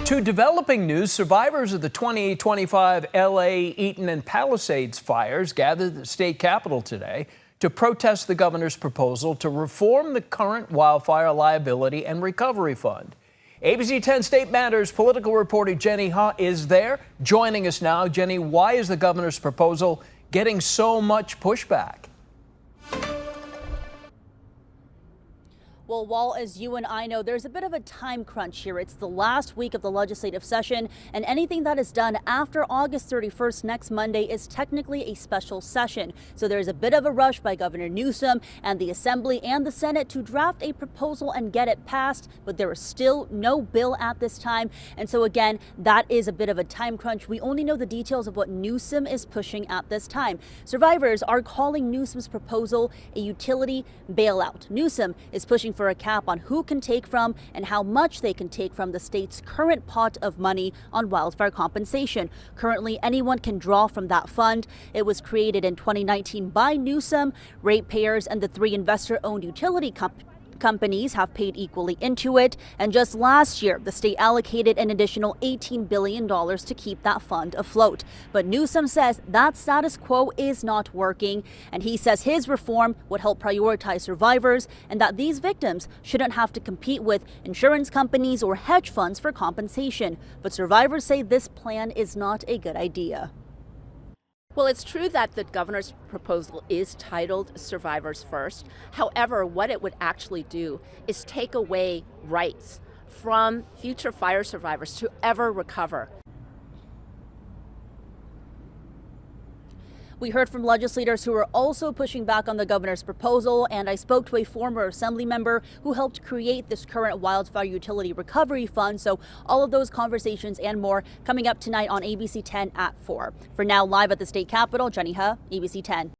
To developing news, survivors of the 2025 LA, Eaton, and Palisades fires gathered at the state capitol today to protest the governor's proposal to reform the current wildfire liability and recovery fund. ABC 10 State Matters political reporter Jenny Ha is there, joining us now. Jenny, why is the governor's proposal getting so much pushback? Well, Wal, as you and I know, there's a bit of a time crunch here. It's the last week of the legislative session, and anything that is done after August 31st next Monday is technically a special session. So there's a bit of a rush by Governor Newsom and the Assembly and the Senate to draft a proposal and get it passed, but there is still no bill at this time. And so again, that is a bit of a time crunch. We only know the details of what Newsom is pushing at this time. Survivors are calling Newsom's proposal a utility bailout. Newsom is pushing for a cap on who can take from and how much they can take from the state's current pot of money on wildfire compensation. Currently, anyone can draw from that fund. It was created in 2019 by Newsom. Ratepayers and the three investor-owned utility companies have paid equally into it, and just last year the state allocated an additional $18 billion to keep that fund afloat. But Newsom says that status quo is not working, and he says his reform would help prioritize survivors and that these victims shouldn't have to compete with insurance companies or hedge funds for compensation. But survivors say this plan is not a good idea. Well, it's true that the governor's proposal is titled Survivors First. However, what it would actually do is take away rights from future fire survivors to ever recover. We heard from legislators who are also pushing back on the governor's proposal, and I spoke to a former assembly member who helped create this current wildfire utility recovery fund. So all of those conversations and more coming up tonight on ABC 10 at 4. For now, live at the state capitol, Jenny Ha, ABC 10.